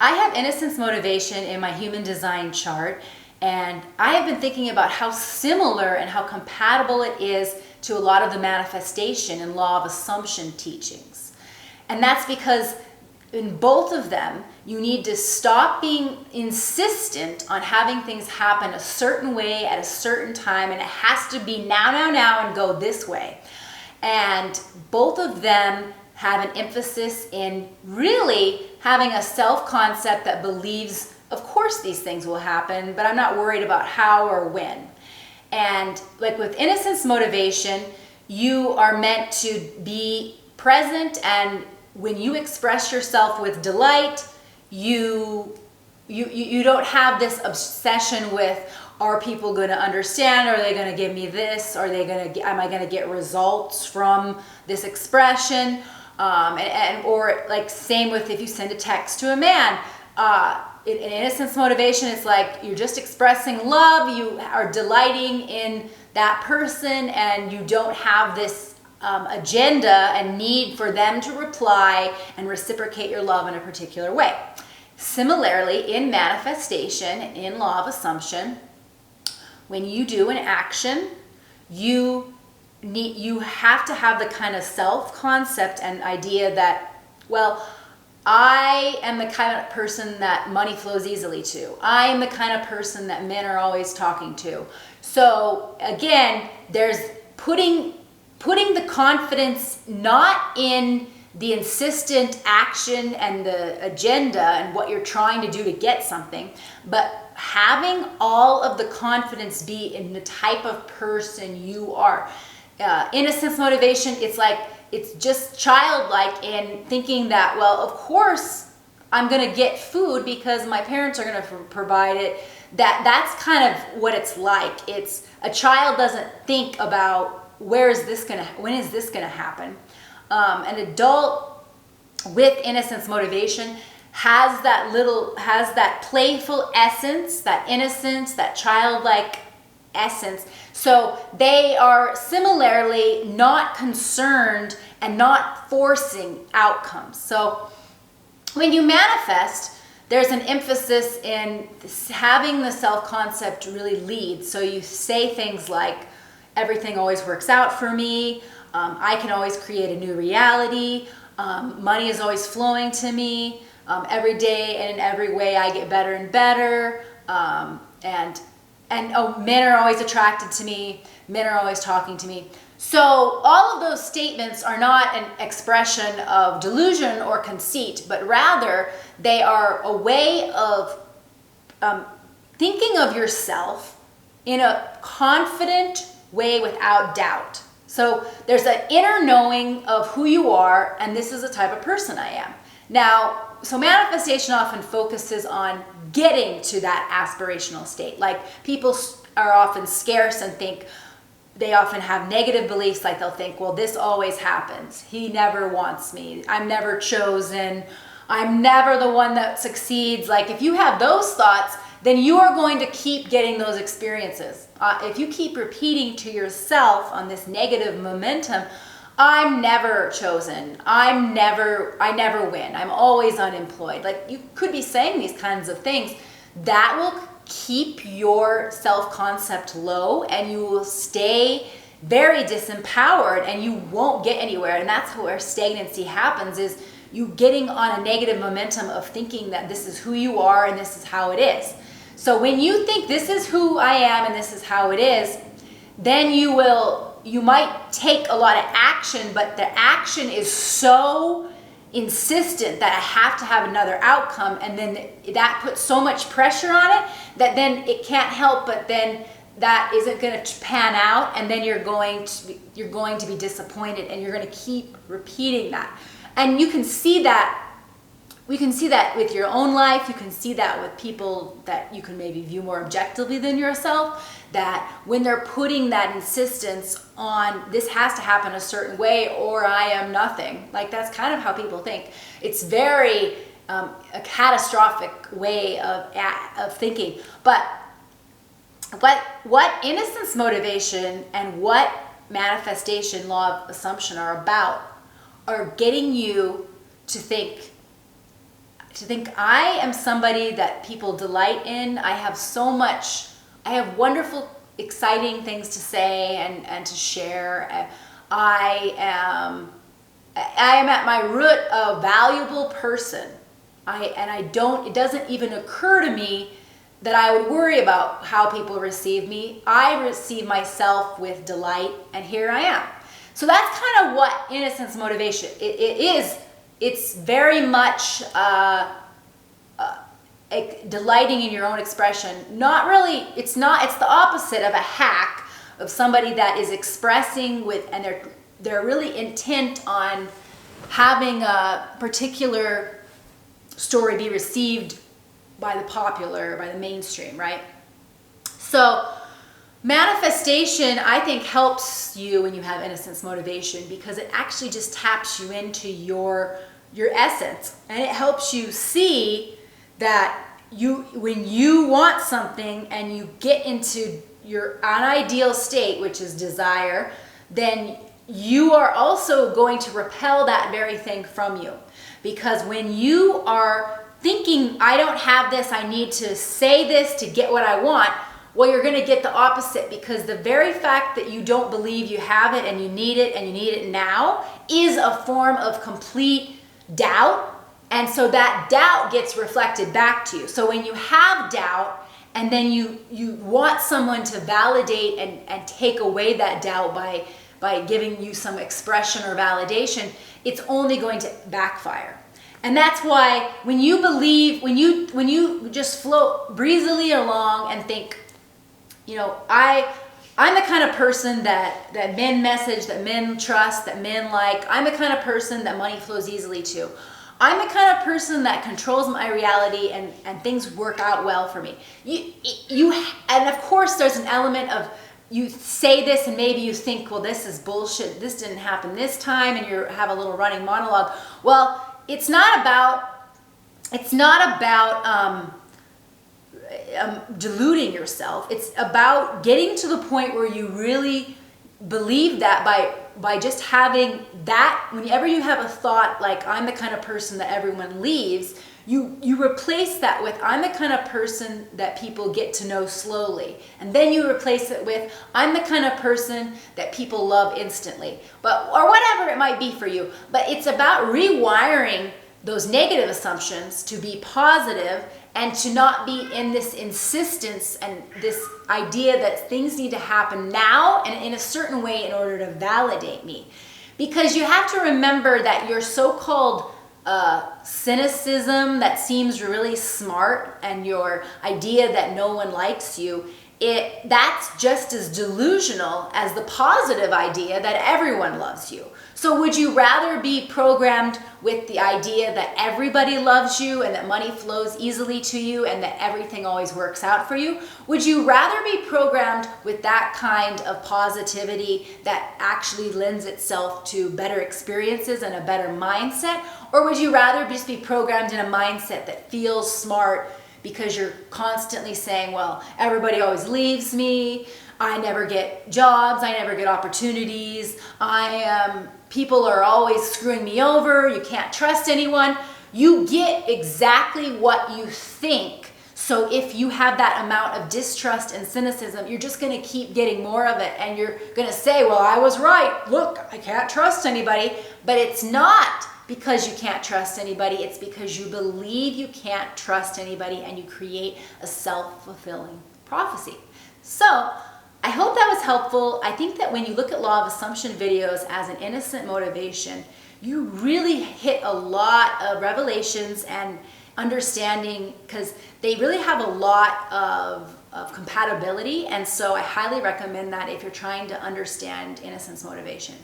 I have innocence motivation in my human design chart, and I have been thinking about how similar and how compatible it is to a lot of the manifestation and law of assumption teachings. And that's because in both of them, you need to stop being insistent on having things happen a certain way at a certain time, and it has to be now, and go this way. And both of them have an emphasis in really having a self-concept that believes, of course these things will happen, but I'm not worried about how or when. And like with innocence motivation, you are meant to be present, and when you express yourself with delight, you don't have this obsession with, are people going to understand? Are they going to give me this? Am I going to get results from this expression? Or like same with if you send a text to a man. In innocence motivation, it's like you're just expressing love. You are delighting in that person, and you don't have this agenda and need for them to reply and reciprocate your love in a particular way. Similarly, in manifestation, in law of assumption, when you do an action, you have to have the kind of self-concept and idea that, well, I am the kind of person that money flows easily to. I am the kind of person that men are always talking to. So again, there's putting the confidence not in the insistent action and the agenda and what you're trying to do to get something, but having all of the confidence be in the type of person you are. Innocence motivation, it's just childlike in thinking that, well, of course I'm going to get food because my parents are going to provide it. That's kind of what it's like. It's a child doesn't think about when is this going to happen. An adult with innocence motivation has that playful essence, that innocence, that childlike essence. So they are similarly not concerned and not forcing outcomes. So when you manifest, there's an emphasis in having the self-concept really lead. So you say things like, everything always works out for me. I can always create a new reality. Money is always flowing to me. Every day and in every way I get better and better. Men are always attracted to me. Men are always talking to me. So all of those statements are not an expression of delusion or conceit, but rather they are a way of thinking of yourself in a confident way without doubt. So there's an inner knowing of who you are, and this is the type of person I am. Now, so manifestation often focuses on getting to that aspirational state. Like people are often scarce and think, they often have negative beliefs, like they'll think, well, this always happens. He never wants me. I'm never chosen. I'm never the one that succeeds. Like if you have those thoughts, then you are going to keep getting those experiences. If you keep repeating to yourself on this negative momentum, I'm never chosen. I never win. I'm always unemployed. Like you could be saying these kinds of things. That will keep your self-concept low, and you will stay very disempowered, and you won't get anywhere. And that's where stagnancy happens, is you getting on a negative momentum of thinking that this is who you are and this is how it is. So when you think this is who I am and this is how it is, then you might take a lot of action, but the action is so insistent that I have to have another outcome, and then that puts so much pressure on it that then it can't help but then that isn't going to pan out, and then you're going to be disappointed, and you're going to keep repeating that. And you can see that. We can see that with your own life. You can see that with people that you can maybe view more objectively than yourself, that when they're putting that insistence on this has to happen a certain way or I am nothing. Like that's kind of how people think. It's very a catastrophic way of thinking. But what innocence motivation and what manifestation law of assumption are about are getting you to think, to think I am somebody that people delight in. I have wonderful, exciting things to say and to share. I am at my root a valuable person. It doesn't even occur to me that I would worry about how people receive me. I receive myself with delight, and here I am. So that's kind of what Innocence Motivation is. It's very much delighting in your own expression. Not really, it's the opposite of a hack of somebody that is expressing and they're really intent on having a particular story be received by the mainstream, right? So manifestation, I think, helps you when you have Innocence Motivation, because it actually just taps you into your essence, and it helps you see that when you want something and you get into your unideal state, which is desire, then you are also going to repel that very thing from you. Because when you are thinking, I don't have this, I need to say this to get what I want, well, you're going to get the opposite, because the very fact that you don't believe you have it and you need it now is a form of complete doubt. And so that doubt gets reflected back to you. So when you have doubt and then you want someone to validate and take away that doubt by giving you some expression or validation, it's only going to backfire. And that's why when you believe, when you just float breezily along and think, I'm the kind of person that men message, that men trust, that men like. I'm the kind of person that money flows easily to. I'm the kind of person that controls my reality and things work out well for me. And of course there's an element of, you say this and maybe you think, well, this is bullshit, this didn't happen this time, and you have a little running monologue. Well, it's not about deluding yourself. It's about getting to the point where you really believe that by just having that. Whenever you have a thought like, I'm the kind of person that everyone leaves, you replace that with, I'm the kind of person that people get to know slowly. And then you replace it with, I'm the kind of person that people love instantly. Or whatever it might be for you. But it's about rewiring those negative assumptions to be positive, and to not be in this insistence and this idea that things need to happen now and in a certain way in order to validate me. Because you have to remember that your so-called cynicism that seems really smart, and your idea that no one likes you, that's just as delusional as the positive idea that everyone loves you. So would you rather be programmed with the idea that everybody loves you and that money flows easily to you and that everything always works out for you? Would you rather be programmed with that kind of positivity that actually lends itself to better experiences and a better mindset? Or would you rather just be programmed in a mindset that feels smart because you're constantly saying, well, everybody always leaves me, I never get jobs, I never get opportunities, people are always screwing me over, you can't trust anyone. You get exactly what you think. So if you have that amount of distrust and cynicism, you're just going to keep getting more of it, and you're going to say, well, I was right, look, I can't trust anybody. But it's not because you can't trust anybody, it's because you believe you can't trust anybody, and you create a self-fulfilling prophecy. So I hope that was helpful. I think that when you look at Law of Assumption videos as an innocent motivation, you really hit a lot of revelations and understanding, because they really have a lot of compatibility. And so I highly recommend that if you're trying to understand Innocence Motivation.